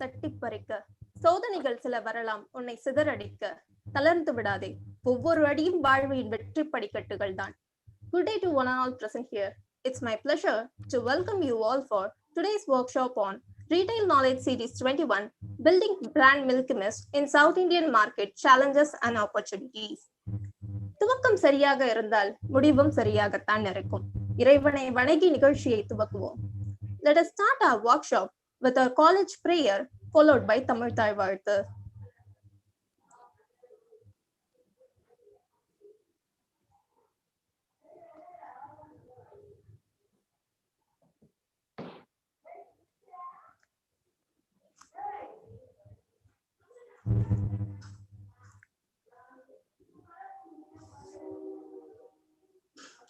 தட்டி பறிக்க, சோதனைகள் சில வரலாம் உன்னை சிதறடிக்க. தளர்ந்து விடாதே, ஒவ்வொரு அடியும் வாழ்வின் வெற்றி படிக்கட்டுகள் தான். Good day to one and all present here. It's my pleasure to welcome you all for today's workshop on Retail Knowledge Series 21, Building Brand Milky in South Indian Market Challenges and Opportunities. துவக்கம் சரியாக இருந்தால் முடிவும் சரியாகத்தான் இருக்கும். இறைவனை வணங்கி நிகழ்ச்சியை துவக்குவோம். Let us start our workshop with our college prayer followed by Tamil Thai வாழ்த்து.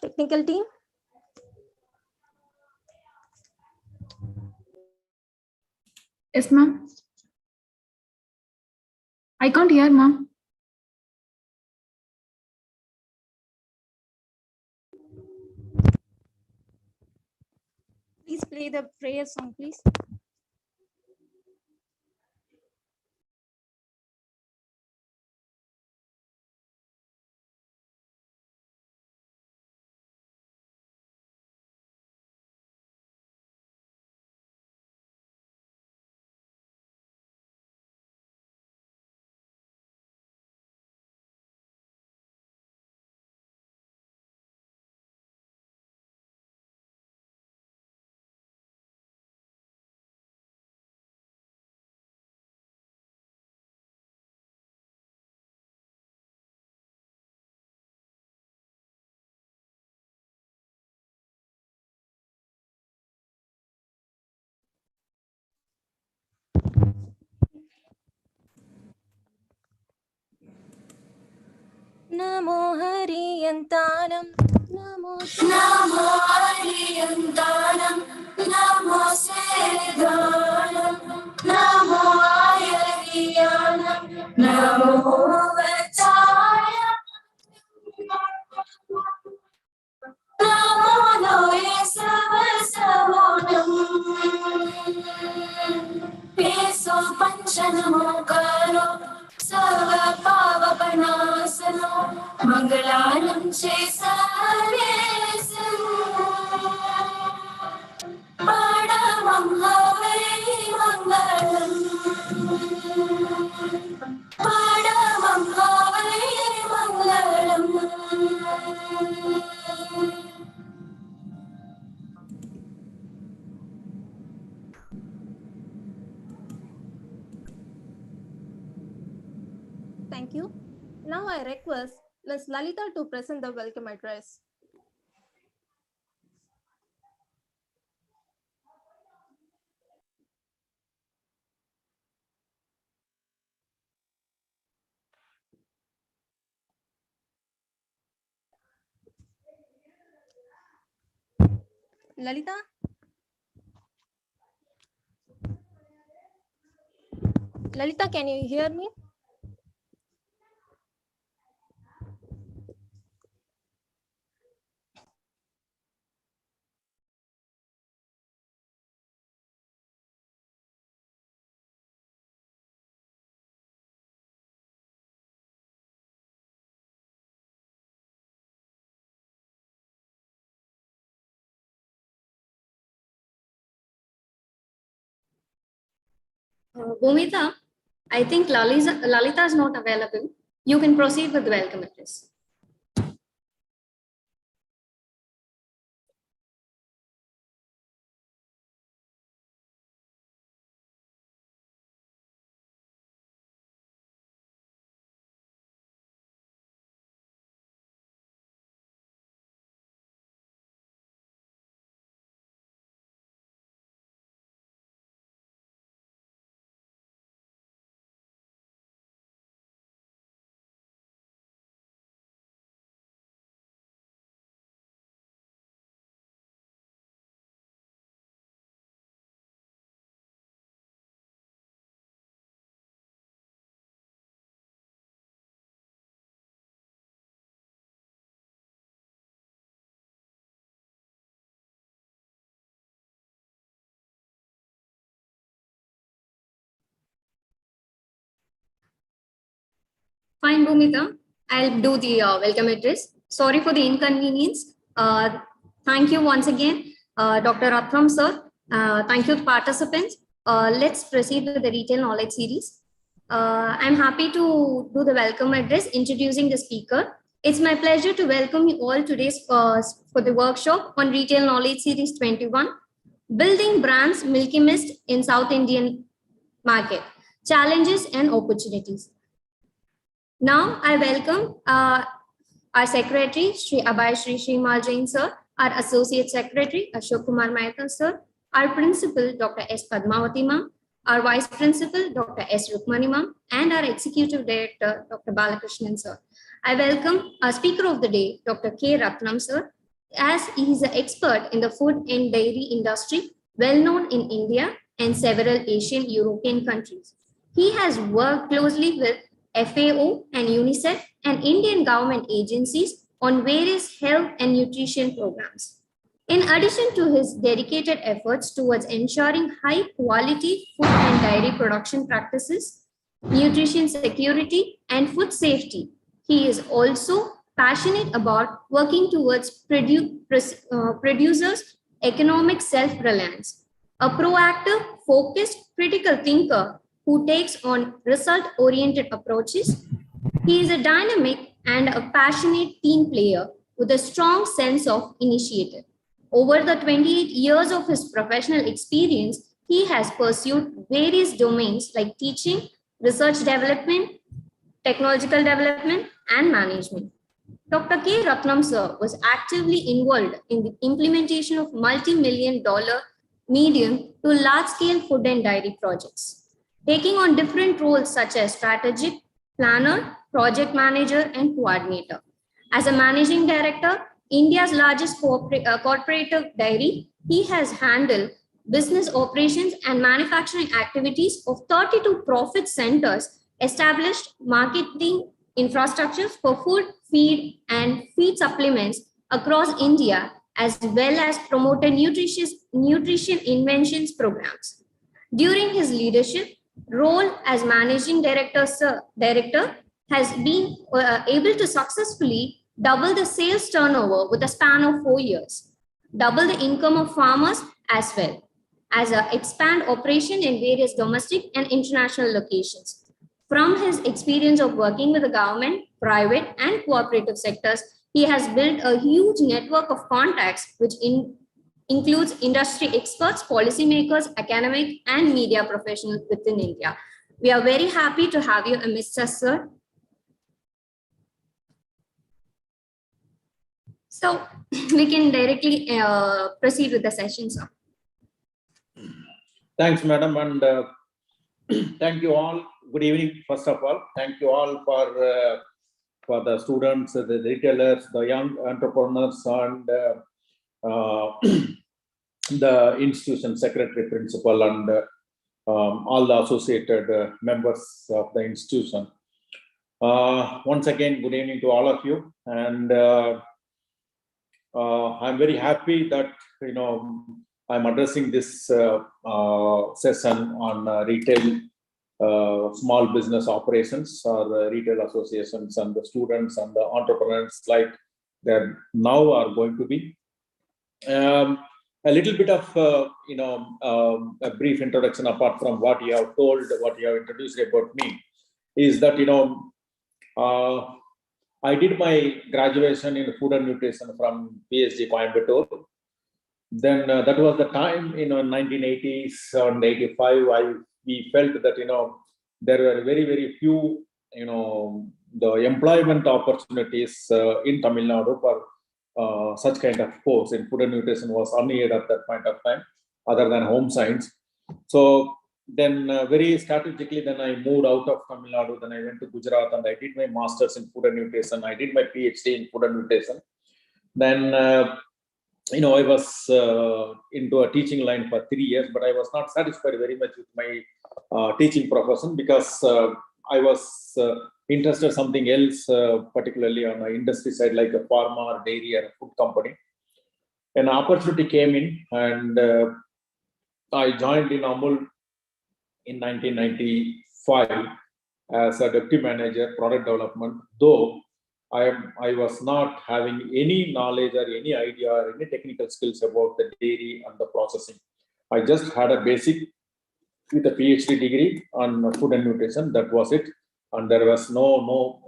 Technical team. Yes, ma'am. I can't hear, ma'am. Please play the prayer song, please. Namo Hariyantanam, Namo Hariyantanam, Namo Sedanam, Namo Ayariyanam, Namo Vachayam, Namo Loye Savasavanam, Peso Panchanamo Karo, Sava Pava Panasano, Mangalanam Chesaresam, Padamam Havai Mangalam, Padamam Havai Mangalam. Thank you. Now I request Ms. Lalita to present the welcome address. Lalita? Lalita, can you hear me? Bhumita, I think Lalita is not available. You can proceed with the welcome address. Fine, Bhumika. I'll do the welcome address. Sorry for the inconvenience. Thank you once again, Dr. Ratnam sir. Thank you, participants. Let's proceed with the retail knowledge series. I'm happy to do the welcome address, introducing the speaker. It's my pleasure to welcome you all today for the workshop on Retail Knowledge Series 21, Building Brands Milky Mist in South Indian Market, Challenges and Opportunities. Now I welcome our Secretary, Sri Abhay Sri Srimal Jain sir, our Associate Secretary, Ashok Kumar Mehta sir, our Principal, Dr. S. Padmavati ma'am, our Vice Principal, Dr. S. Rukmani ma'am, and our Executive Director, Dr. Balakrishnan sir. I welcome our Speaker of the Day, Dr. K. Ratnam sir, as he is an expert in the food and dairy industry, well known in India and several Asian European countries. He has worked closely with FAO and UNICEF and Indian government agencies on various health and nutrition programs. In addition to his dedicated efforts towards ensuring high quality food and dairy production practices, nutrition security, and food safety, he is also passionate about working towards producers' economic self-reliance. A proactive, focused, critical thinker who takes on result-oriented approaches. He is a dynamic and a passionate team player with a strong sense of initiative. Over the 28 years of his professional experience, he has pursued various domains like teaching, research development, technological development, and management. Dr. K. Ratnam sir was actively involved in the implementation of multi-million-dollar medium to large-scale food and dairy projects, taking on different roles such as strategic, planner, project manager, and coordinator. As a managing director, India's largest corporative dairy, he has handled business operations and manufacturing activities of 32 profit centers, established marketing infrastructures for food, feed, and feed supplements across India, as well as promoted nutrition inventions programs. During his leadership role as managing director has been able to successfully double the sales turnover with a span of 4 years, double the income of farmers as well as expand operation in various domestic and international locations. From his experience of working with the government, private, and cooperative sectors, he has built a huge network of contacts, which includes industry experts, policymakers, academic, and media professionals within India. We are very happy to have you amidst us, sir. So we can directly proceed with the session, sir. Thanks, madam, and thank you all. Good evening, first of all. Thank you all for the students, the retailers, the young entrepreneurs, and the institution secretary, principal, and all the associated members of the institution. Once again, good evening to all of you, and I'm very happy that I'm addressing this session on retail small business operations or retail associations and the students and the entrepreneurs like that now are going to be. A little bit of a brief introduction apart from what you have told, what you have introduced about me, is that I did my graduation in food and nutrition from PSG Coimbatore. Then that was the time, 1980s and 85, we felt that, there were very, very few, the employment opportunities in Tamil Nadu for such kind of course in food and nutrition was unneeded at that point of time, other than home science. So then very strategically, then I moved out of Tamil Nadu, then I went to Gujarat and I did my master's in food and nutrition. I did my PhD in food and nutrition. Then, I was into a teaching line for 3 years, but I was not satisfied very much with my teaching profession because I was interested in something else, particularly on the industry side, like a pharma or dairy or a food company. An opportunity came in and I joined in Amul in 1995. as a deputy manager, product development, though I was not having any knowledge or any idea or any technical skills about the dairy and the processing. I just had a basic with a PhD degree on food and nutrition. That was it, and there was no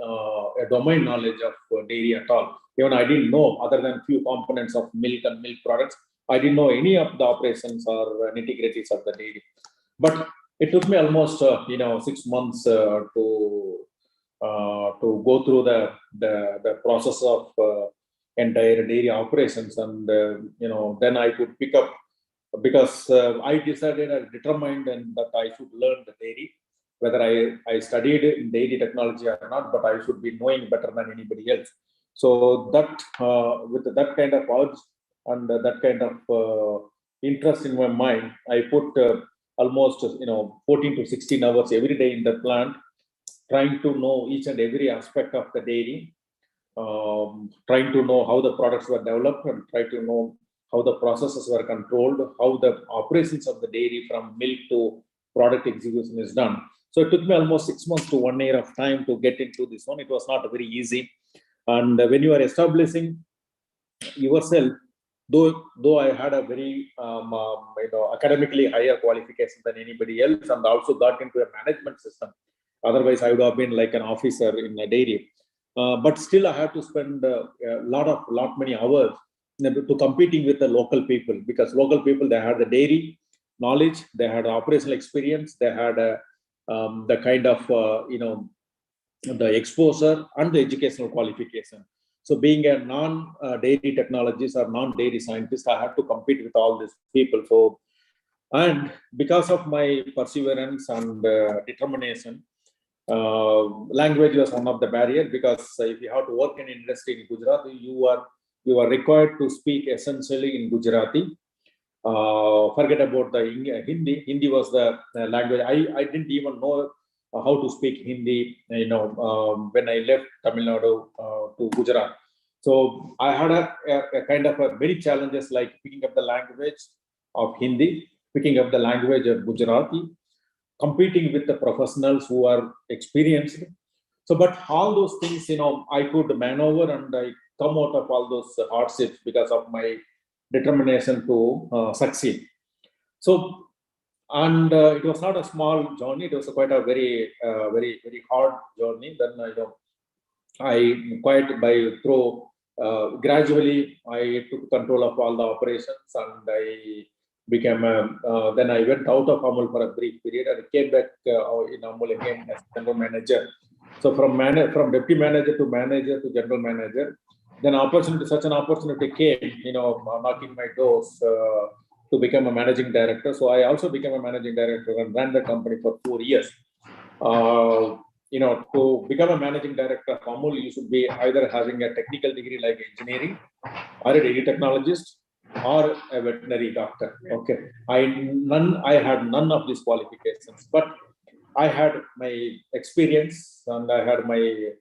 a domain knowledge of dairy at all. Even I didn't know, other than few components of milk and milk products, I didn't know any of the operations or nitty-gritties of the dairy. But it took me almost 6 months to go through the process of entire dairy operations, and then I could pick up, because I determined and that I should learn the dairy, whether I studied in dairy technology or not, but I should be knowing better than anybody else. So that with that kind of urge and that kind of interest in my mind, I put almost 14 to 16 hours every day in the plant, trying to know each and every aspect of the dairy, trying to know how the products were developed, and try to know how the processes were controlled, how the operations of the dairy from milk to product execution is done. So it took me almost 6 months to 1 year of time to get into this one. It was not very easy. And when you are establishing yourself, though I had a very academically higher qualification than anybody else, and also got into a management system. Otherwise, I would have been like an officer in a dairy. But still, I had to spend a lot many hours to competing with the local people, because local people, they had the dairy knowledge, they had operational experience, they had the kind of the exposure and the educational qualification. So being a non-dairy technologist or non-dairy scientist, I had to compete with all these people. So, and because of my perseverance and determination, language was one of the barriers, because if you have to work in industry in Gujarat, you are required to speak essentially in Gujarati. Forget about the Hindi. Hindi was the language. I didn't even know how to speak Hindi, when I left Tamil Nadu to Gujarat. So I had a kind of a very challenges, like picking up the language of Hindi, picking up the language of Gujarati, competing with the professionals who are experienced. So, but all those things, I could maneuver, and I come out of all those hardships because of my determination to succeed. So, and it was not a small journey. It was quite a very hard journey. Then I quite gradually I took control of all the operations, and I became then I went out of Amul for a brief period, and I came back in Amul again as general manager. So from deputy manager to general manager, then such an opportunity came, knocking my doors to become a managing director. So I also became a managing director and ran the company for 4 years. To become a managing director of Amul, you should be either having a technical degree like engineering, or a dairy technologist, or a veterinary doctor. Okay, I had none of these qualifications, but I had my experience and I had my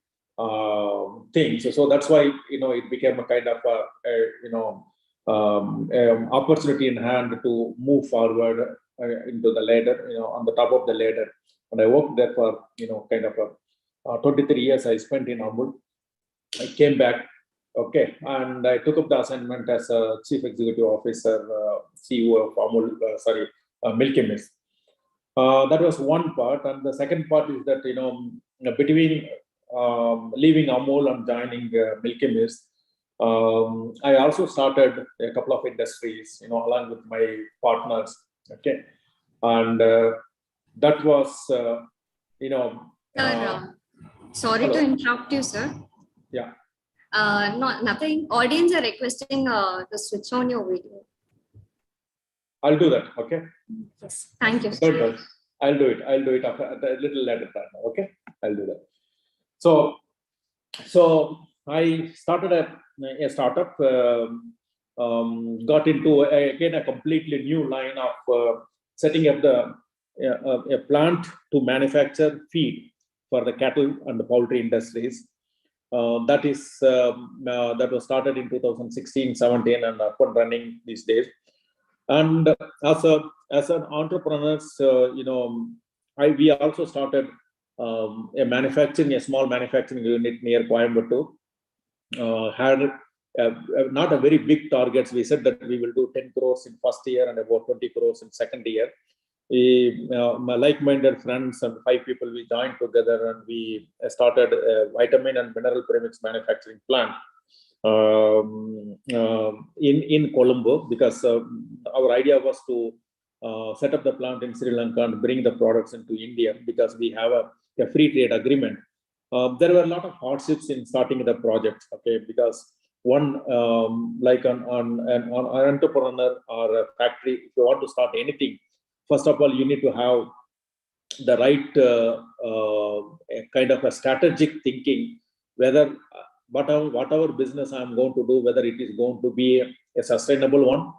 things. So that's why it became a kind of opportunity in hand to move forward into the ladder, on the top of the ladder. And I worked there for kind of 23 years I spent in Amul. I came back. Okay, and I took up the assignment as a chief executive officer, CEO of Amul, Milky. That was one part, and the second part is that between leaving Amul and joining Milky, I also started a couple of industries, along with my partners. Okay, and that was Sir, sorry hello. to interrupt you, sir. Yeah. Nothing. Audience are requesting to switch on your video. I'll do that. Okay. Yes. Thank you, sir. I'll do it. I'll do it after a little later time. Okay. I'll do that. So I started a startup. Got into again a completely new line of setting up a plant to manufacture feed for the cattle and the poultry industries. That was started in 2016-17 and up and running these days. And as an entrepreneur, we also started a small manufacturing unit near Coimbatore. Had not a very big targets. We said that we will do 10 crores in first year and about 20 crores in second year. My like-minded friends and 5 people, we joined together and we started a vitamin and mineral premix manufacturing plant in Colombo, because our idea was to set up the plant in Sri Lanka and bring the products into India, because we have a free trade agreement. There were a lot of hardships in starting the project, okay, because one, like an entrepreneur or a factory, if you want to start anything, first of all, you need to have the right kind of a strategic thinking, whether whatever business I'm going to do, whether it is going to be a sustainable one,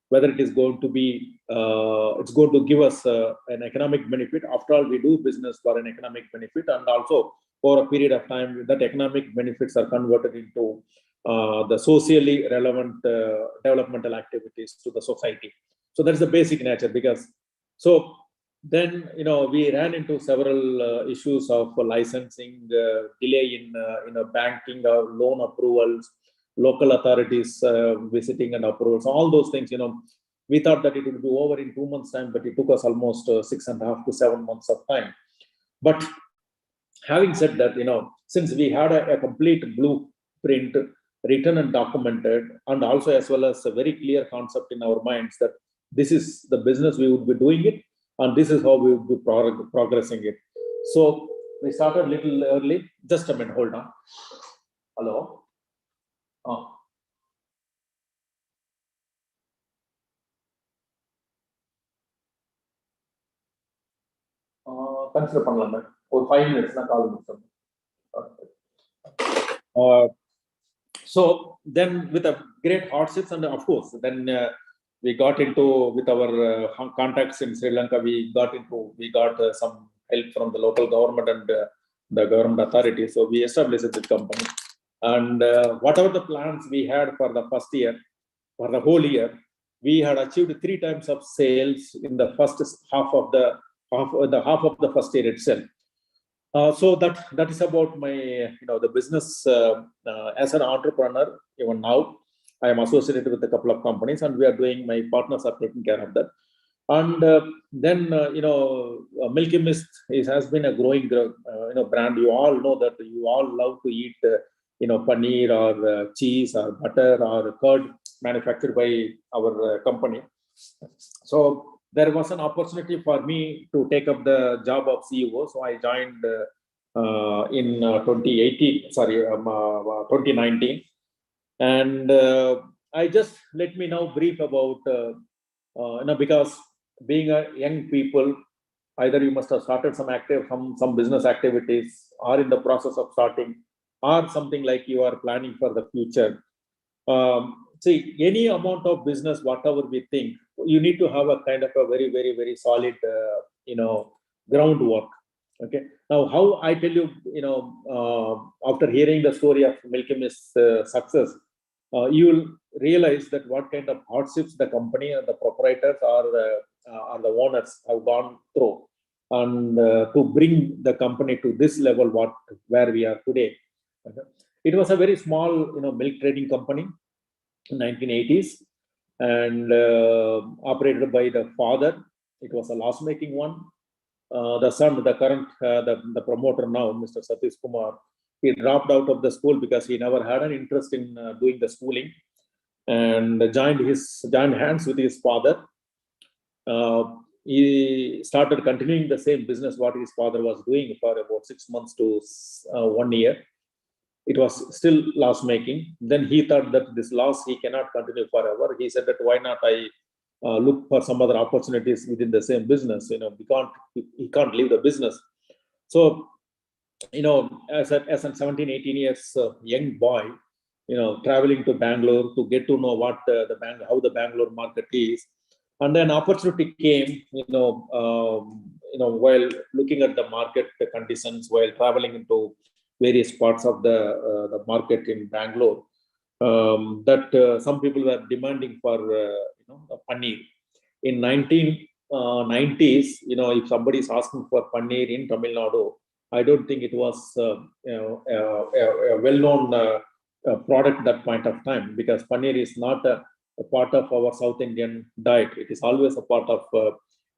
whether it is going to be, it's going to give us an economic benefit. After all, we do business for an economic benefit, and also for a period of time, that economic benefits are converted into the socially relevant developmental activities to the society. So that's the basic nature. Because so then, we ran into several issues of licensing, delay in banking or loan approvals, local authorities visiting and approvals, all those things. We thought that it would be over in 2 months' time, but it took us almost 6.5 to 7 months of time. But having said that, since we had a complete blueprint written and documented, and also as well as a very clear concept in our minds that this is the business we would be doing it, and this is how we would be progressing it. So we started a little early. Just a minute, hold on. Hello. Oh. Consider பண்ணலாமே ஒரு 5 minutes na call முடிச்சோம். So then with a great hardships, and of course then we got into, with our contacts in Sri Lanka, we got some help from the local government and the government authorities. So we established this company, and whatever the plans we had for the first year, for the whole year, we had achieved 3 times of sales in the first half of the first year itself. So that is about my, the business as an entrepreneur. Even now, I am associated with a couple of companies, and we are doing, my partners are taking care of that. And then, Milky Mist has been a growing, brand. You all know that you all love to eat, paneer or cheese or butter or curd manufactured by our company. So there was an opportunity for me to take up the job of CEO. So I joined in 2019. And I just, let me now brief about, because being a young people, either you must have started some business activities, or in the process of starting, or something like you are planning for the future. See, any amount of business, whatever we think, you need to have a kind of a very, very, very solid, groundwork. Okay. Now, how I tell you, after hearing the story of Milky Mist's success, you will realize that what kind of hardships the company and the proprietors or the owners have gone through, and to bring the company to this level, where we are today. Okay. It was a very small, milk trading company in 1980s, and operated by the father. It was a loss-making one. The son, the current, the promoter now, Mr. Satish Kumar, he dropped out of the school because he never had an interest in doing the schooling, and joined hands with his father. He started continuing the same business what his father was doing for about 6 months to 1 year. It was still loss making. Then he thought that this loss he cannot continue forever. He said that why not I look for some other opportunities within the same business. He can't leave the business. So, as a 17, 18 years young boy, traveling to Bangalore to get to know what how the Bangalore market is. And then opportunity came, while looking at the market conditions, while traveling into various parts of the market in Bangalore, that some people were demanding for paneer. In 19 90s, if somebody is asking for paneer in Tamil Nadu, I don't think it was a well-known product that point of time, because paneer is not a part of our South Indian diet. It is always a part of a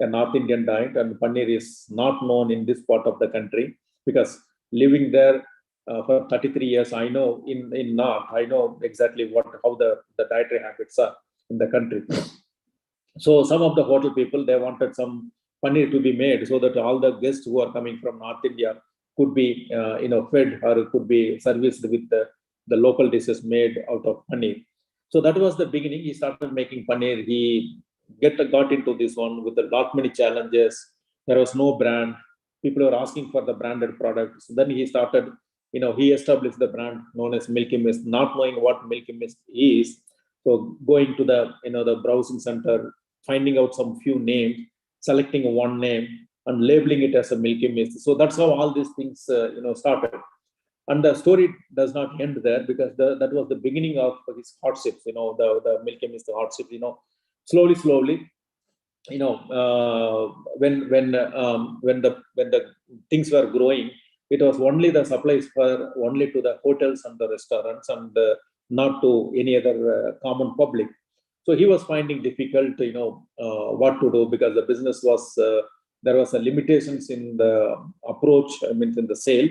North Indian diet, and paneer is not known in this part of the country, because living there for 33 years, I know in North, I know exactly how the dietary habits are in the country. So some of the hotel people, they wanted some paneer to be made so that all the guests who are coming from North India could be fed or could be serviced with the local dishes made out of paneer. So that was the beginning. He started making paneer. He got into this one with a lot many challenges. There was no brand. People were asking for the branded products. So then he started, he established the brand known as Milky Mist, not knowing what Milky Mist is. So going to the browsing center, finding out some few names, selecting one name and labeling it as a Milky Mist. So that's how all these things started. And the story does not end there, because that was the beginning of his hardships. The Milky Mist hardship. Slowly, when the things were growing, it was only the supplies for only to the hotels and the restaurants, and not to any other common public. So he was finding difficult, what to do, because the business was there was a limitations in the approach. I mean, in the sale.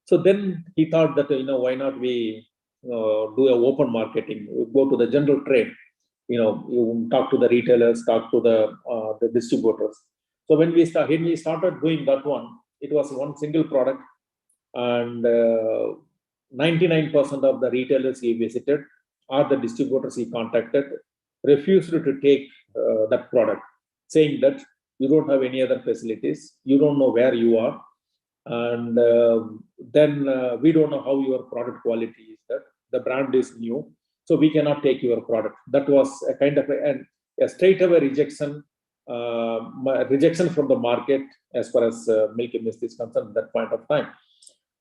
So then he thought that why not we do a open marketing, go to the general trade. You talk to the retailers, talk to the distributors. So when we started doing that one, it was one single product, and 99% of the retailers he visited or the distributors he contacted refused to take that product, saying that you don't have any other facilities, you don't know where you are, and then we don't know how your product quality is, that the brand is new, so we cannot take your product. That was a kind of a straightaway rejection from the market as far as Milky Mist is concerned at that point of time.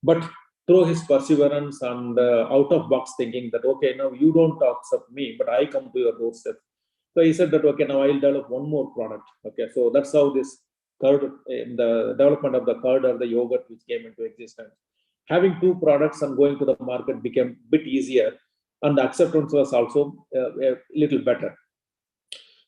But through his perseverance and out of box thinking that, okay, now you don't accept me, but I come to your doorstep. So he said that, okay, now I'll develop one more product. Okay, so that's how this curd, in the development of the curd or the yogurt, which came into existence. Having two products and going to the market became a bit easier, and the acceptance was also a little better.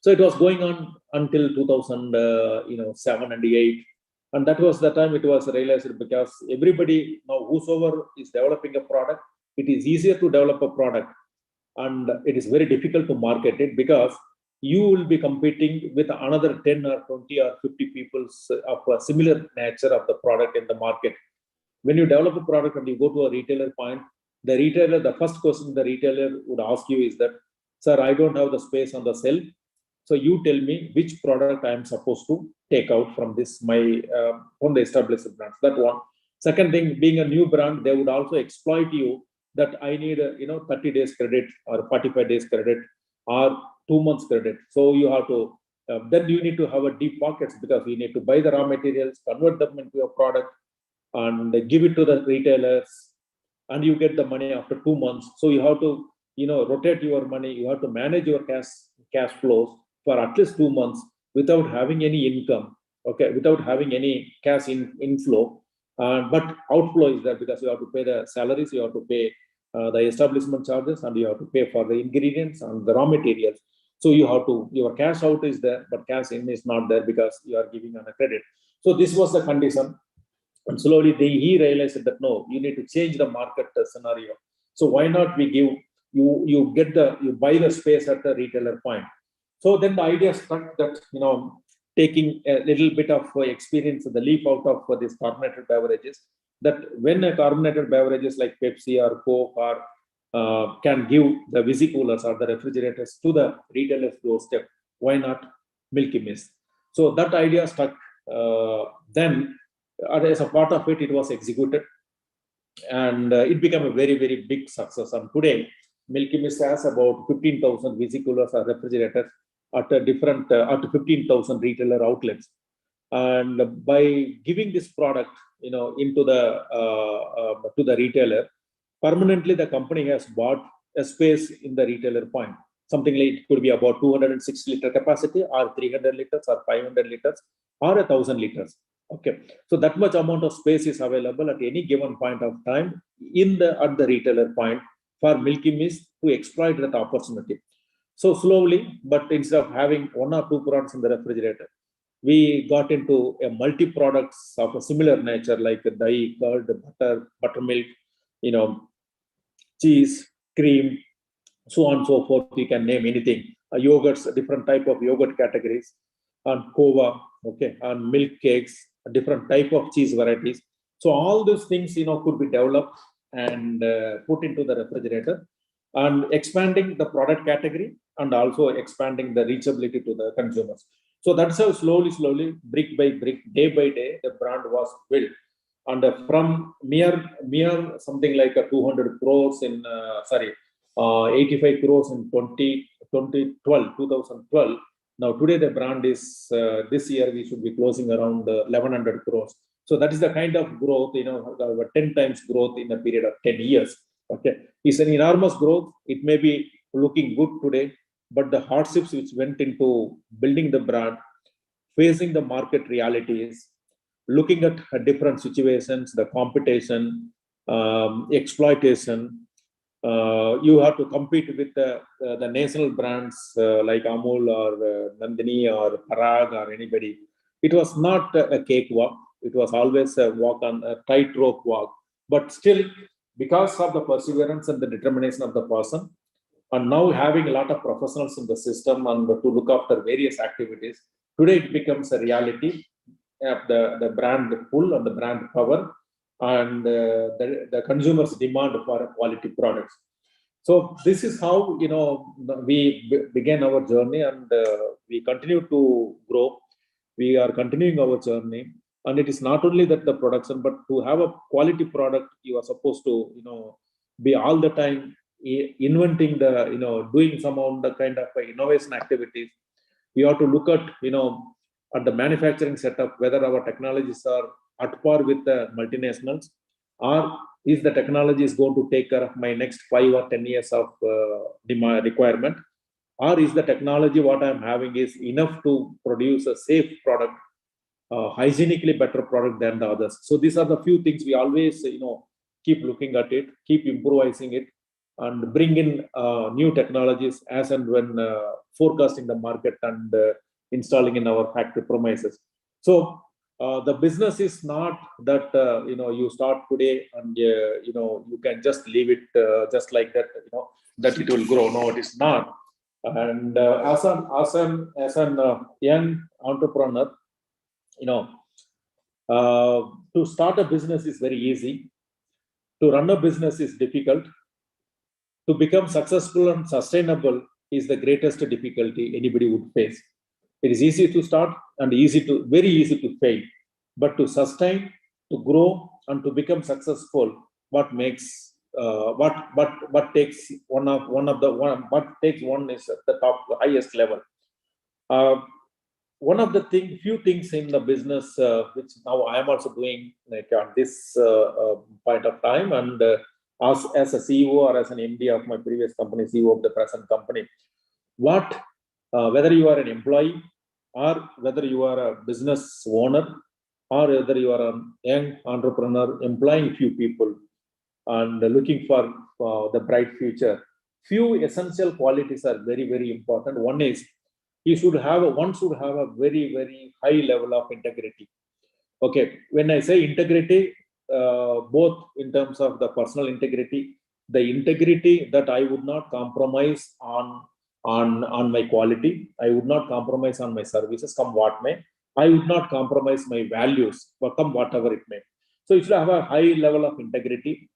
So it was going on until 2007 and 8. And that was the time it was realized, because everybody now, whosoever is developing a product, it is easier to develop a product, and it is very difficult to market it, because you will be competing with another 10 or 20 or 50 people of a similar nature of the product in the market. When you develop a product and you go to a retailer point, the first question the retailer would ask you is that, sir, I don't have the space on the shelf. So you tell me which product I am supposed to take out from this from the established brands. That one. Second thing, being a new brand, they would also exploit you that I need 30 days credit or 45 days credit or 2 months credit. So you have to then you need to have a deep pockets, because you need to buy the raw materials, convert them into a product, and give it to the retailers, and you get the money after 2 months. So you have to rotate your money. You have to manage your cash flows for at least 2 months without having any income, okay, without having any cash inflow. But outflow is there, because you have to pay the salaries, you have to pay the establishment charges, and you have to pay for the ingredients and the raw materials. So your cash out is there, but cash in is not there, because you are giving on a credit. So this was the condition. And slowly he realized that, no, you need to change the market scenario. So why not we give, you buy the space at the retailer point. So then the idea struck that, taking a little bit of experience, the leap out of these carbonated beverages, that when a carbonated beverages like Pepsi or Coke or can give the visi-coolers or the refrigerators to the retailer's doorstep, why not Milky Mist? So that idea stuck. Then as a part of it, it was executed, and it became a very, very big success. And today, Milky Mist has about 15,000 visi-coolers or refrigerators at 15,000 retailer outlets. And by giving this product, into to the retailer, permanently the company has bought a space in the retailer point. something like it could be about 260 liter capacity, or 300 liters, or 500 liters, or 1,000 liters. Okay, so that much amount of space is available at any given point of time at the retailer point for Milky Mist to exploit that opportunity. So slowly, but instead of having one or two products in the refrigerator, we got into a multi-products of a similar nature, like dye, curd, butter, buttermilk, cheese, cream, so on and so forth. You can name anything. Yogurts, different type of yogurt categories, and kova, okay, and milk cakes, different type of cheese varieties. So all those things, could be developed and put into the refrigerator, and expanding the product category and also expanding the reachability to the consumers. So that's how slowly, brick by brick, day by day, the brand was built. And from mere something like a 200 crores 85 crores in 2012. Now today the brand is, this year we should be closing around 1100 crores. So that is the kind of growth, 10 times growth in a period of 10 years. Okay, it's an enormous growth. It may be looking good today, but the hardships which went into building the brand, facing the market realities, looking at different situations, the competition, exploitation, you have to compete with the national brands like Amul or Nandini or Parag or anybody. It was not a cakewalk. It was always a tightrope walk. But still, because of the perseverance and the determination of the person, and now having a lot of professionals in the system and to look after various activities, today it becomes a reality of the brand pull and the brand power, and the consumers' demand for quality products. So this is how we began our journey, and we continue to grow. We are continuing our journey, and it is not only that the production, but to have a quality product, you are supposed to be all the time inventing doing some of the kind of innovation activities. We have to look at at the manufacturing setup, whether our technologies are at par with the multinationals, or is the technology is going to take care of my next 5 or 10 years of demand requirement, or is the technology what I'm having is enough to produce a safe product, hygienically better product than the others. So these are the few things we always keep looking at it, keep improvising it, and bring in new technologies as and when forecasting the market and installing in our factory premises. So the business is not that you start today and you can just leave it just like that, that it will grow. No, it is not. And as an young entrepreneur, to start a business is very easy. To run a business is difficult. To become successful and sustainable is the greatest difficulty anybody would face. It is easy to start and very easy to fail, but to sustain, to grow, and to become successful, what takes one is at the top, the highest level. One of the few things in the business which now I am also doing like on this point of time, and as a CEO or as an MD of my previous company, CEO of the present company, whether you are an employee or whether you are a business owner or whether you are a young entrepreneur employing few people and looking for the bright future, few essential qualities are very, very important. One is one should have a very, very high level of integrity. Okay, when I say integrity, both in terms of the personal integrity, the integrity that I would not compromise on my quality, I would not compromise on my services, come what may. I would not compromise my values, come whatever it may. So you should have a high level of integrity.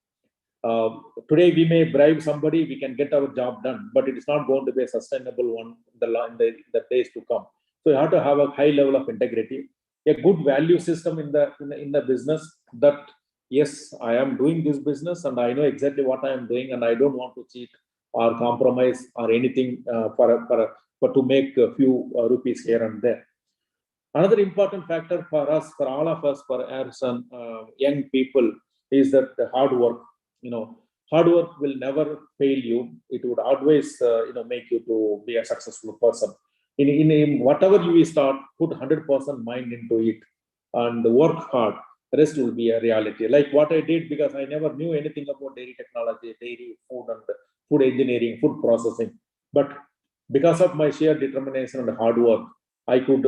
Today we may bribe somebody, we can get our job done, but it is not going to be a sustainable one in the days to come. So you have to have a high level of integrity, a good value system in the business, that yes, I am doing this business and I know exactly what I am doing, and I don't want to cheat or compromise or anything for to make a few rupees here and there. Another important factor for us, for all of us, for as young people, is that the hard work. hard work will never fail you. It would always, make you to be a successful person. In whatever you will start, put 100% mind into it and work hard. The rest will be a reality. Like what I did, because I never knew anything about dairy technology, dairy food and food engineering, food processing. But because of my sheer determination and hard work, I could,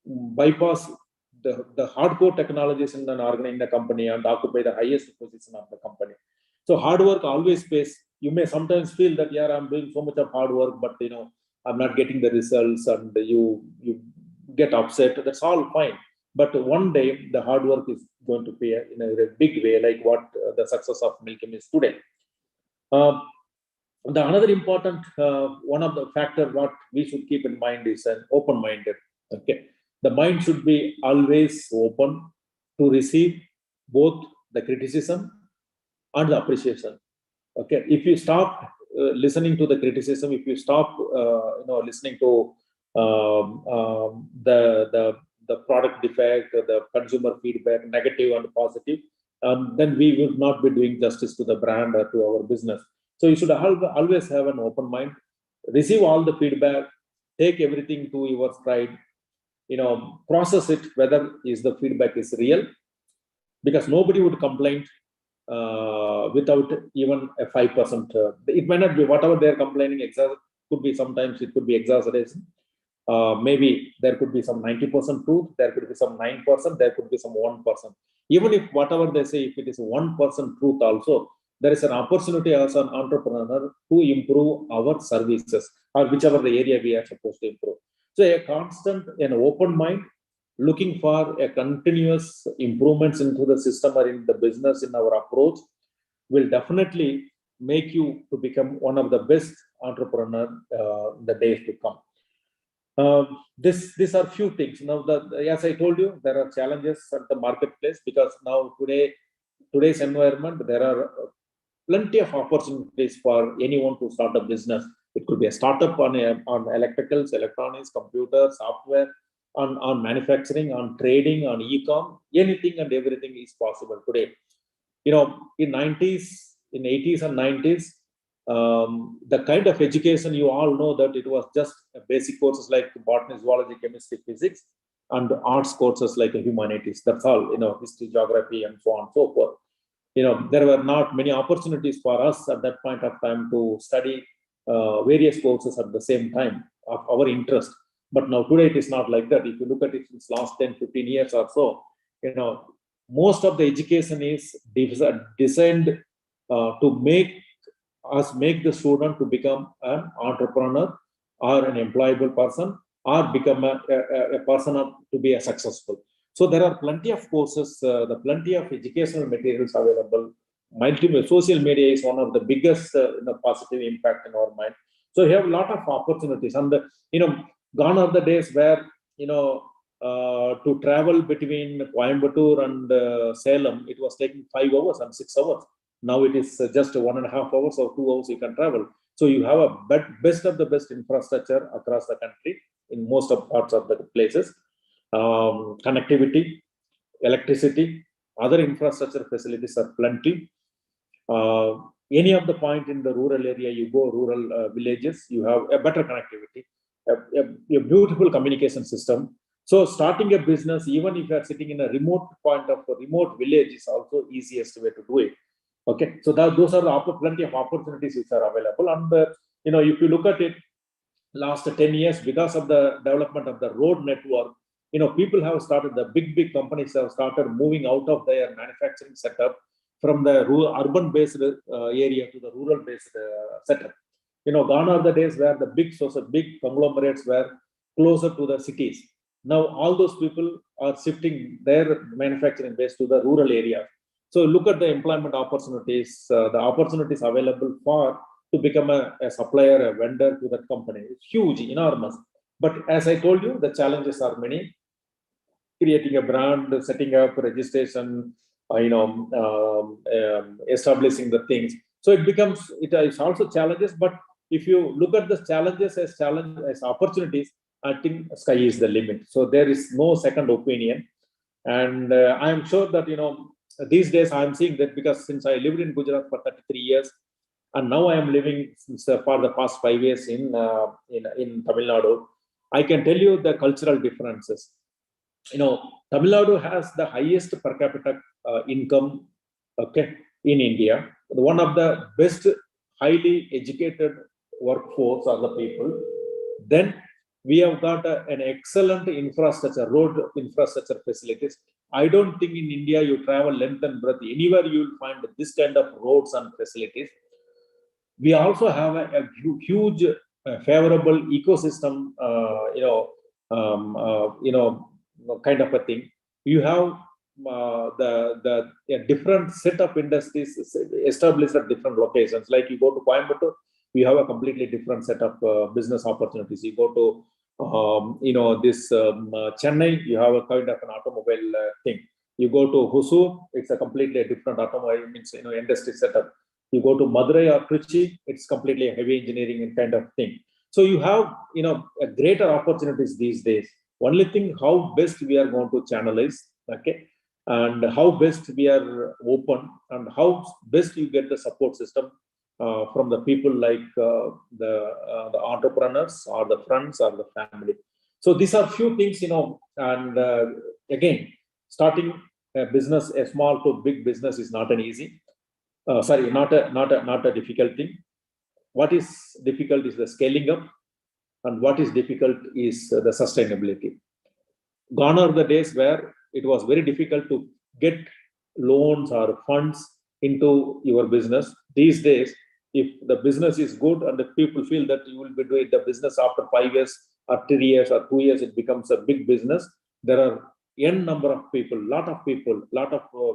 bypass the hardcore technologies in the company and occupy the highest position of the company. So hard work always pays. You may sometimes feel that, yeah, I'm doing so much of hard work, but I'm not getting the results, and you get upset. That's all fine. But one day the hard work is going to pay in a big way, like what the success of Milky is today. The another important one of the factor what we should keep in mind is an open-minded. Okay, the mind should be always open to receive both the criticism and the appreciation. Okay, if you stop listening to the criticism, if you stop listening to the product defect, the consumer feedback, negative and positive, then we will not be doing justice to the brand or to our business. So you should always have an open mind, receive all the feedback, take everything to your stride, process it, whether is the feedback is real, because nobody would complain without even a 5%. It may not be whatever they're complaining, could be sometimes it could be exaggeration. Maybe there could be some 90% truth, there could be some 9%, there could be some 1%. Even if whatever they say, if it is 1% truth also, there is an opportunity as an entrepreneur to improve our services or whichever the area we are supposed to improve. So a constant and open mind, looking for a continuous improvements into the system or in the business in our approach, will definitely make you to become one of the best entrepreneur in the days to come. These are few things. Now, as I told you, there are challenges at the marketplace, because now today's environment, there are plenty of opportunities for anyone to start a business. It could be a startup on electricals, electronics, computer, software, on manufacturing, on trading, on e-com. Anything and everything is possible today. In 80s and 90s, the kind of education, you all know that it was just basic courses like botany, zoology, chemistry, physics, and arts courses like humanities. That's all, history, geography, and so on and so forth. There were not many opportunities for us at that point of time to study various courses at the same time of our interest. But now today it is not like that. If you look at it since last 10, 15 years or so, most of the education is designed to make the student to become an entrepreneur or an employable person, or become a person to be a successful. So there are plenty of courses, plenty of educational materials available. Social media is one of the biggest positive impact in our mind. So you have a lot of opportunities, and gone are the days where to travel between Coimbatore and Salem, it was taking 5 hours and 6 hours. Now it is just 1.5 hours or 2 hours you can travel. So you have a best of the best infrastructure across the country in most of parts of the places. Connectivity, electricity, other infrastructure facilities are plenty. Any of the point in the rural area, you go rural villages, you have a better connectivity, a beautiful communication system. So starting a business, even if you are sitting in a remote point of a remote village, is also easiest way to do it. Okay, so those are plenty of opportunities which are available. And if you look at it, last 10 years, because of the development of the road network, people have started, the big companies have started moving out of their manufacturing setup from the urban based area to the rural based setup. Gone are the days where the big conglomerates were closer to the cities. Now all those people are shifting their manufacturing base to the rural area. So look at the employment opportunities, the opportunities available to become a supplier, a vendor to that company. It's huge, enormous. But as I told you, the challenges are many. Creating a brand, setting up registration, establishing the things. So it is also challenges. But if you look at the challenges as opportunities, I think sky is the limit. So there is no second opinion. And I am sure that these days I'm seeing that, because since I lived in Gujarat for 33 years, and now I am living since, for the past 5 years in Tamil Nadu, I can tell you the cultural differences. Tamil Nadu has the highest per capita income, okay, in India. One of the best highly educated workforce are the people. Then we have got an excellent infrastructure, road infrastructure facilities. I don't think in India you travel length and breadth, anywhere you will find this kind of roads and facilities. We also have a huge favorable ecosystem, kind of a thing. You have the different set of industries established at different locations. Like you go to Coimbatore, you have a completely different set of business opportunities. You go to Chennai, you have a kind of an automobile thing. You go to Hosur, it's a completely different automobile industry setup. You go to Madurai or Trichy, it's completely a heavy engineering and kind of thing. So you have a greater opportunities these days. Only thing, how best we are going to channelize, okay, and how best we are open, and how best you get the support system from the people like the entrepreneurs or the friends or the family. So these are few things, and again, starting a business, a small to big business, is not an easy. Not a difficult thing. What is difficult is the scaling up, and what is difficult is the sustainability. Gone are the days where it was very difficult to get loans or funds into your business. These days, if the business is good and the people feel that you will be doing the business after 5 years or 3 years or 2 years, it becomes a big business. There are n number of people, lot of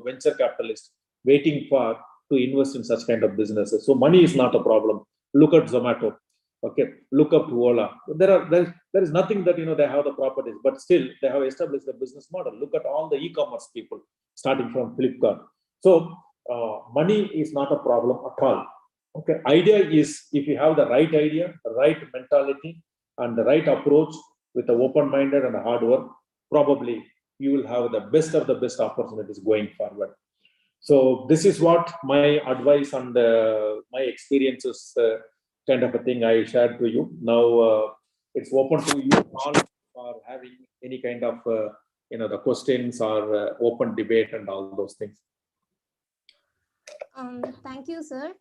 venture capitalists waiting for to invest in such kind of businesses. So money is not a problem. Look at Zomato, okay, look up to Ola. There is nothing that they have the properties, but still they have established the business model. Look at all the e-commerce people starting from Flipkart. So money is not a problem at all. Okay, idea is, if you have the right idea, the right mentality, and the right approach with the open-minded and the hard work, probably you will have the best of the best opportunities going forward. So this is what my advice and my experiences, kind of a thing I shared to you. Now it's open to you all for having any kind of the questions or open debate and all those things. Thank you, sir.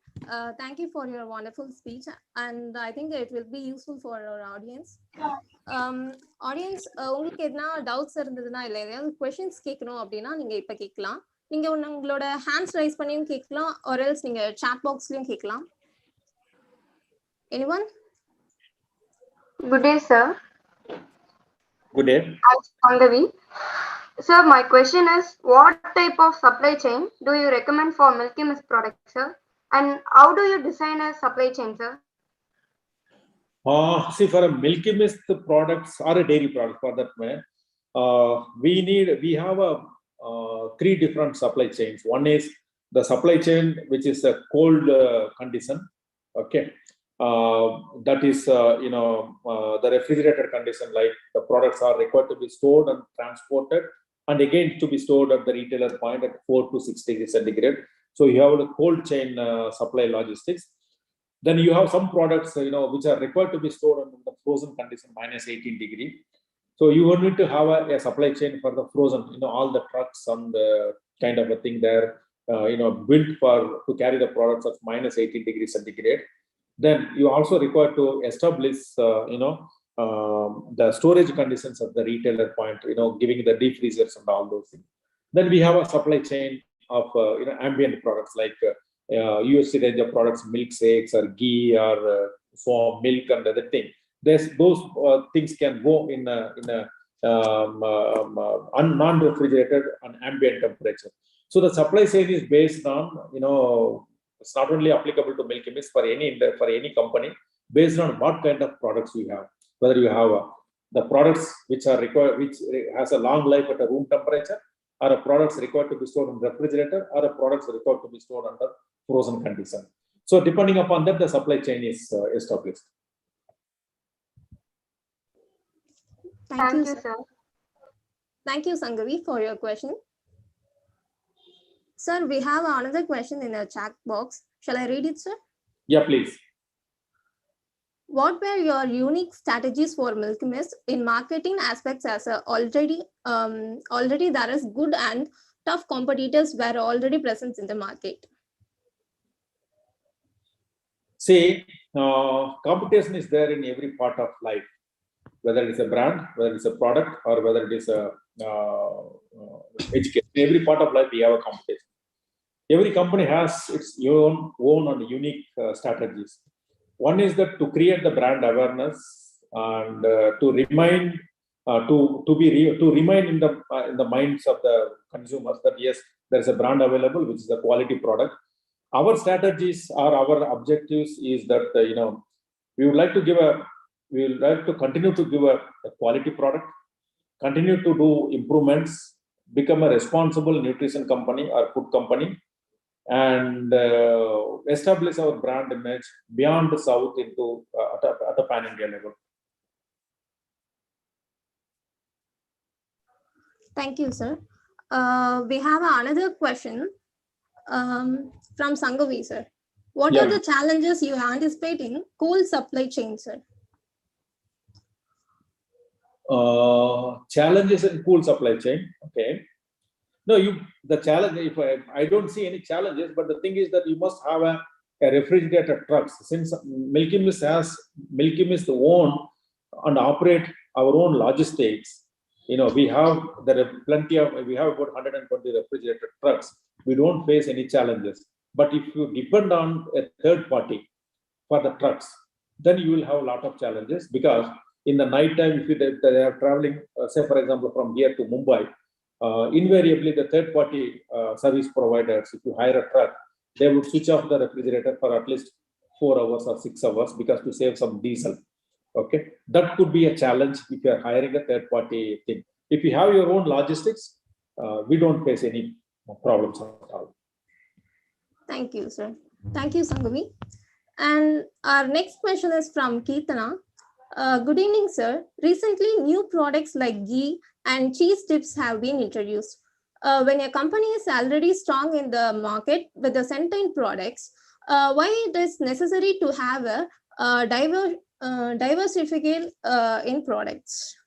Thank you for your wonderful speech, and I think it will be useful for our audience. Audience, உங்களுக்கு எதனா doubts இருந்ததுன்னா, இல்லை ஏதாவது questions கேட்கணும் அப்படின்னா நீங்க இப்ப கேட்கலாம். நீங்க உங்களோட ஹேண்ட்ஸ் ரைஸ் பண்ணியும் கேட்கலாம், or else நீங்க சாட் பாக்ஸ்லயும் கேட்கலாம். Anyone? Good day, sir. Good day. I'm Pangavi. Sir, my question is, what type of supply chain do you recommend for Milky Mist products, sir? And how do you design a supply chain, sir? See, for a Milky Mist products or a dairy product for that matter, we have three different supply chains. One is the supply chain which is a cold condition, okay. That is the refrigerated condition, like the products are required to be stored and transported, and again to be stored at the retailer point at 4 to 6 degrees centigrade. So you have the cold chain supply logistics. Then you have some products which are required to be stored in the frozen condition minus 18 degree. So you will need to have a supply chain for the frozen, all the trucks and kind of a thing there, built to carry the products of minus 18 degrees centigrade. Then you also require to establish, the storage conditions at the retailer point, giving the deep freezers and all those things. Then we have a supply chain of, ambient products like USC range of products, milk shakes or ghee or foam, milk and other thing. Those things can go in a non-refrigerated and ambient temperature. So the supply chain is based on, it's not only applicable to Milky Mist, for any company, based on what kind of products you have. Whether you have the products which are required, which has a long life at a room temperature, or a products required to be stored in refrigerator, or a products required to be stored under frozen condition. So depending upon that, the supply chain is established. Thank you, sir. Thank you, Sangavi, for your question. Sir, we have another question in the chat box. Shall I read it, sir? Yeah, please. What were your unique strategies for Milky Mist in marketing aspects as already there is good and tough competitors were already present in the market? See, competition is there in every part of life, whether it is a brand, whether it's a product, or whether it is a education. In every part of life, we have a competition. Every company has its own and unique strategies. One is that to create the brand awareness and to remind in the minds of the consumers that yes, there is a brand available which is a quality product. Our strategies or our objectives is that we would like to continue to give a quality product, continue to do improvements, become a responsible nutrition company or food company, and establish our brand image beyond the South into at a pan-India level. Thank you, sir. We have another question from Sangavi, sir. What Yeah. are the challenges you anticipate in coal supply chain, sir? Challenges in cool supply chain. Okay. No, the challenge, if I don't see any challenges, but the thing is that you must have a refrigerated trucks. Since Milky Mist own and operate our own logistics, we have we have about 120 refrigerated trucks. We don't face any challenges. But if you depend on a third party for the trucks, then you will have a lot of challenges, because in the night time, if they are traveling, say for example, from here to Mumbai, invariably the third party service providers, if you hire a truck, they would switch off the refrigerator for at least 4 hours or 6 hours, because to save some diesel. Okay, that could be a challenge if you are hiring a third party thing. If you have your own logistics, we don't face any problems at all. Thank you, sir. Thank you, Sangavi. And our next question is from Keetana. Good evening, sir. Recently, new products like ghee and cheese tips have been introduced. When a company is already strong in the market with the certain products, why it is necessary to have a diversification in products?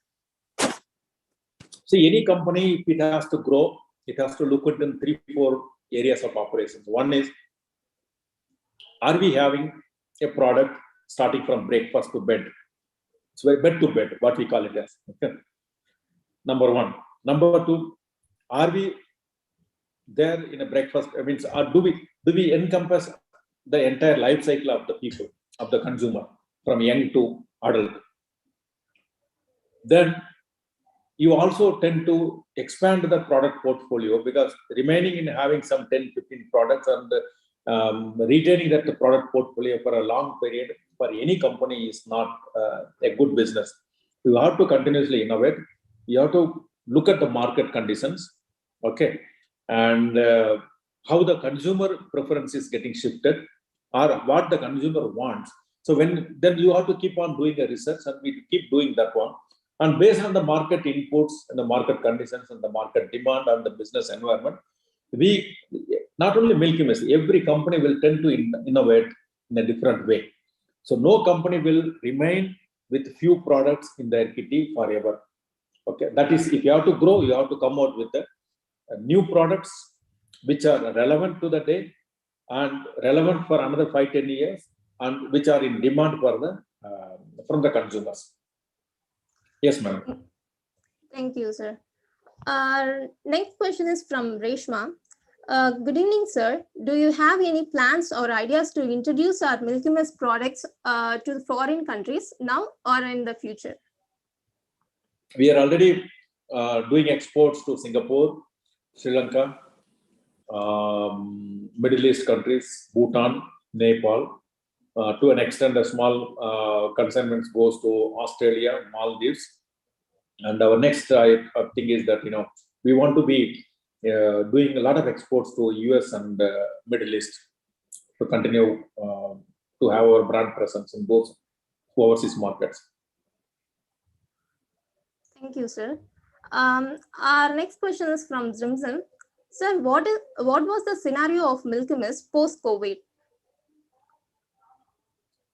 See, any company, if it has to grow, it has to look at in 3-4 areas of operations. One is, are we having a product starting from breakfast to bed? So bed to bed, what we call it as. Okay. Number one. Number two, are we there in a breakfast? I mean, do we encompass the entire life cycle of the people, of the consumer, from young to adult? Then you also tend to expand the product portfolio, because remaining in having some 10-15 products and retaining that product portfolio for a long period for any company is not a good business. You have to continuously innovate. You have to look at the market conditions, okay, and how the consumer preference is getting shifted, or what the consumer wants. So then you have to keep on doing the research, and we keep doing that one. And based on the market inputs and the market conditions and the market demand and the business environment, we, not only Milky Mist, every company will tend to innovate in a different way. So no company will remain with few products in their kitty forever. Okay, that is, if you have to grow, you have to come out with new products which are relevant to the day and relevant for another 5-10 years, and which are in demand for from the consumers. Yes, ma'am. Thank you, sir. Our next question is from Reshma. Good evening, sir. Do you have any plans or ideas to introduce our Milky Mist products to foreign countries now or in the future? We are already doing exports to Singapore, Sri Lanka, Middle East countries, Bhutan, Nepal. To an extent, a small consignment goes to Australia, Maldives. And our next thing is that, we want to be doing a lot of exports to US and Middle East to continue to have our brand presence in both overseas markets. Thank you, sir. Our next question is from Zimzim. Sir, what was the scenario of Milky Mist post-COVID?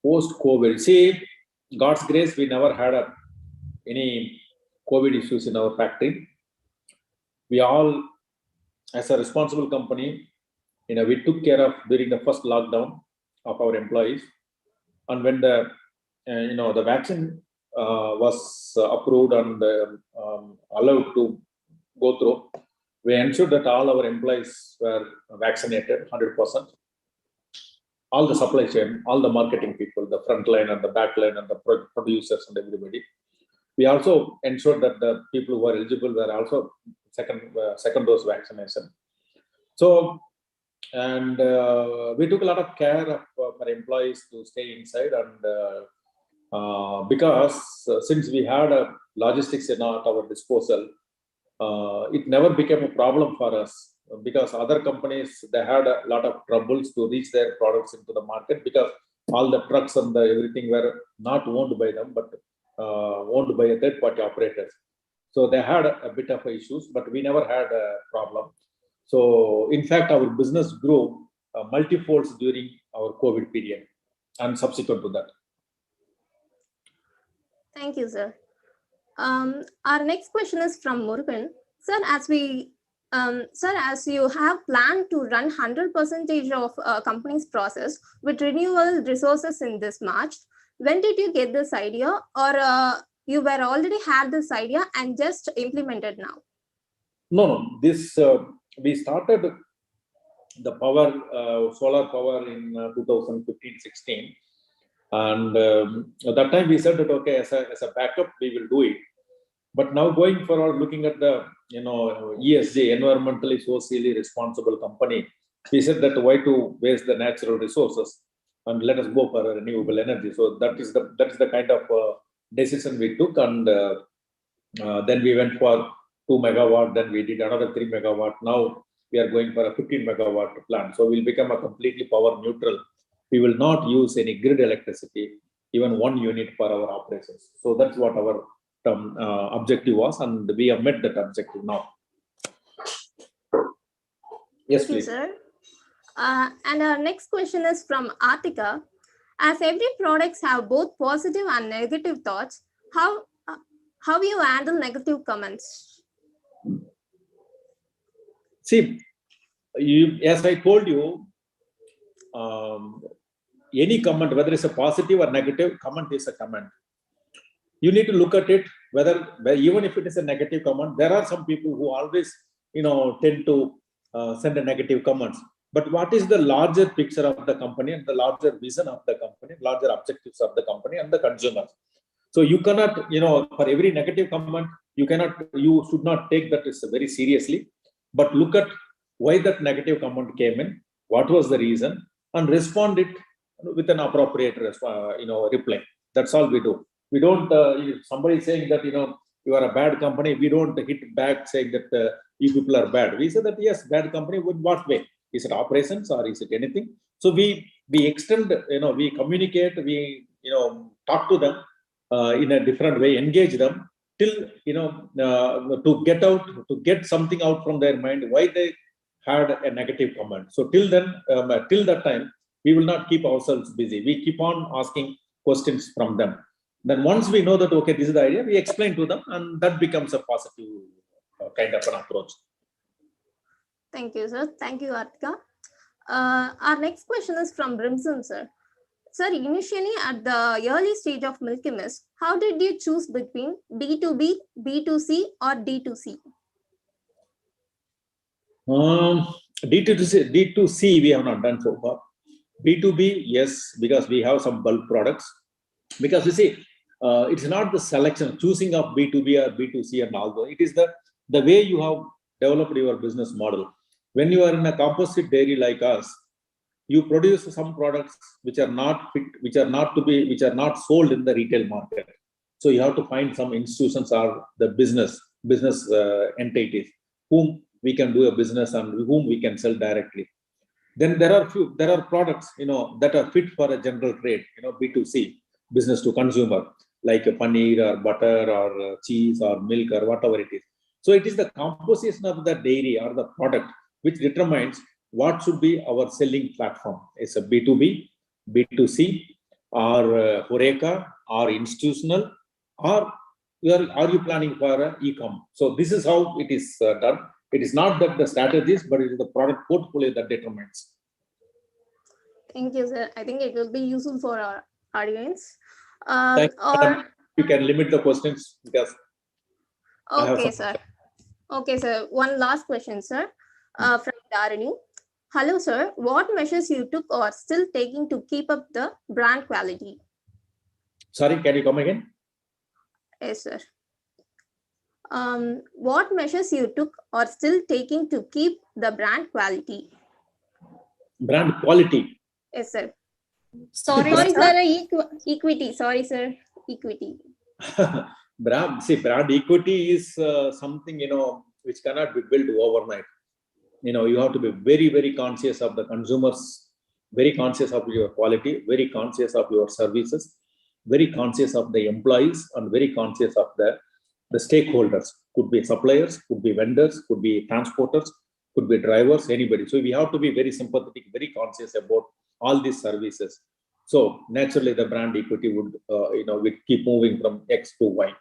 Post-COVID, see, God's grace, we never had any COVID issues in our factory. We all, as a responsible company, we took care of during the first lockdown of our employees, and when the the vaccine was approved and allowed to go through, we ensured that all our employees were vaccinated 100%. All the supply chain, all the marketing people, the front line and the back line and the producers and everybody. We also ensured that the people who are eligible were also second dose vaccination. So, and we took a lot of care for employees to stay inside, and because since we had logistics at our disposal, it never became a problem for us, because other companies, they had a lot of troubles to reach their products into the market, because all the trucks and everything were not owned by them, but owned by a third-party operators. So they had a bit of issues, but we never had a problem. So in fact, our business grew multifolds during our COVID period and subsequent to that. Thank you, sir. Our next question is from Murugan. Sir, as you have planned to run 100% of company's process with renewable resources in this March, when did you get this idea, or you were already had this idea and just implemented now? No. This we started the power, solar power in 2015-16, and at that time we said that okay, as a backup we will do it. But now going forward, looking at the ESG, environmentally socially responsible company, we said that why to waste the natural resources and let us go for a renewable energy. So that is the kind of decision we took, and then we went for 2 megawatt, then we did another 3 megawatt. Now we are going for a 15 megawatt plant. So we'll become a completely power neutral. We will not use any grid electricity, even one unit for our operations. So that's what our objective was, and we have met that objective now. Yes, please. Thank you, sir. And our next question is from Artika. As every products have both positive and negative thoughts, how you handle negative comments? See, as I told you, any comment, whether it's a positive or negative, comment is a comment. You need to look at it, whether even if it is a negative comment, there are some people who always tend to send a negative comments. But what is the larger picture of the company and the larger vision of the company, larger objectives of the company and the consumers? So you cannot, for every negative comment, you should not take that very seriously, but look at why that negative comment came in, what was the reason, and respond it with an appropriate reply. That's all we do. We don't, if somebody is saying that, you are a bad company, we don't hit back saying that you people are bad. We say that, yes, bad company, with what way? Is it operations or is it anything? So we extend, we communicate, we, talk to them in a different way, engage them till, to get something out from their mind, why they had a negative comment. So till then, till that time, we will not keep ourselves busy. We keep on asking questions from them. Then once we know that, okay, this is the idea, we explain to them, and that becomes a positive kind of an approach. Thank you, sir. Thank you, Artika. Our next question is from Brimson, sir. Sir, initially at the early stage of Milky Mist, how did you choose between B2B, B2C, or D2C? D2C we have not done so far. B2B, yes, because we have some bulk products. Because you see, it's not the selection, choosing of B2B or B2C and all that. It is the way you have developed your business model. When you are in a composite dairy like us, you produce some products which are not fit, which are not sold in the retail market. So you have to find some institutions or the business entities whom we can do a business and whom we can sell directly. Then there are products that are fit for a general trade, B2C, business to consumer, like a paneer or butter or cheese or milk or whatever it is. So it is the composition of the dairy or the product which determines what should be our selling platform. It's a B2B, B2C, or Horeca, or institutional, or are you planning for e-com? So this is how it is done. It is not that the strategies, but it is the product portfolio that determines. Thank you, sir. I think it will be useful for our audience. Thank you, madam. You can limit the questions because I have Okay, some- sir. Okay, sir. One last question, sir, from Dharani. Hello, sir. What measures you took or still taking to keep up the brand quality? Sorry, can you come again? Yes, sir. What measures you took or still taking to keep the brand quality? Brand quality. Yes, sir. Sorry, Sorry, sir. sir. Equity. Sorry, sir. Equity. brand equity is something, which cannot be built overnight. You have to be very, very conscious of the consumers, very conscious of your quality, very conscious of your services, very conscious of the employees, and very conscious of the stakeholders. Could be suppliers, could be vendors, could be transporters, could be drivers, anybody. So we have to be very sympathetic, very conscious about all these services. So naturally the brand equity would, would keep moving from X to Y.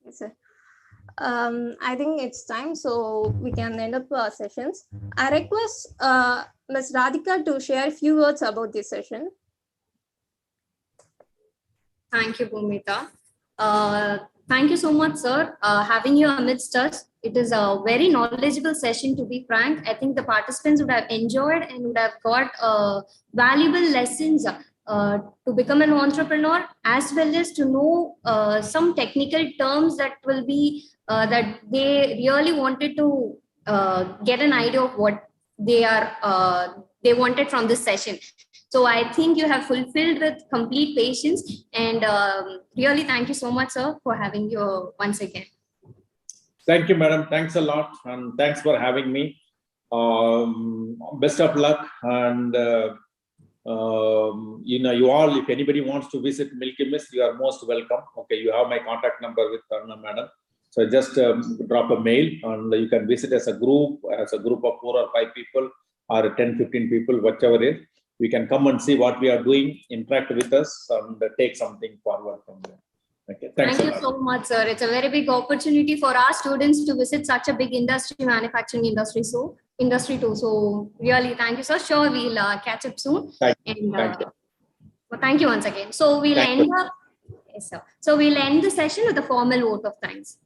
Yes, sir. I think it's time, so we can end up our sessions. I request Ms. Radhika to share a few words about this session. Thank you, Bhumika. Thank you so much, sir, having you amidst us. It is a very knowledgeable session, to be frank. I think the participants would have enjoyed and would have got valuable lessons to become an entrepreneur, as well as to know some technical terms that will be that they really wanted to get an idea of what they wanted from this session. So I think you have fulfilled with complete patience, and really thank you so much, sir, for having you once again. Thank you, madam. Thanks a lot, and thanks for having me. Best of luck, and you all, if anybody wants to visit Milky Mist, you are most welcome. Okay, you have my contact number with Anna, madam. So just drop a mail, and you can visit as a group of 4 or 5 people, or 10, 15 people, whichever it is. We can come and see what we are doing, interact with us, and take something forward from there. Okay, thanks. Thank you so much, sir. It's a very big opportunity for our students to visit such a big industry, manufacturing industry, industry too. So really, thank you, sir. Sure, we'll catch up soon. Thank you. Thank you. Well, thank you once again. So we'll end up. Yes, sir. So we'll end the session with a formal vote of thanks.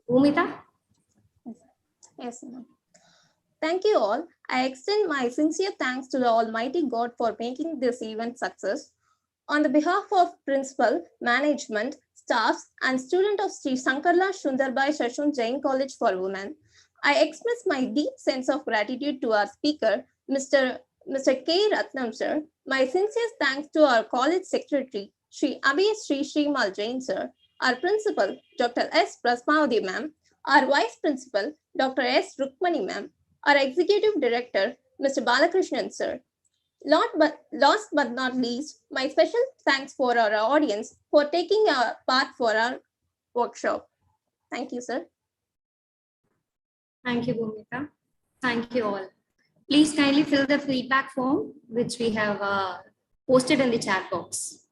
Bhumika? Yes, ma'am. Thank you all. I extend my sincere thanks to the Almighty God for making this event success. On the behalf of principal, management, staffs, and student of Sri Sankarla Sundarbai Shashun Jain College for Women, I express my deep sense of gratitude to our speaker, Mr. K. Ratnam sir. My sincere thanks to our college secretary, Sri Abhi Sri Srimal Jain sir, our principal, Dr. S. Prasmavati ma'am, our vice principal, Dr. S. Rukmani ma'am, our executive director, Mr. Balakrishnan sir. Last but not least, my special thanks for our audience for taking a part for our workshop. Thank you, sir. Thank you, Bhumika. Thank you all. Please kindly fill the feedback form, which we have posted in the chat box.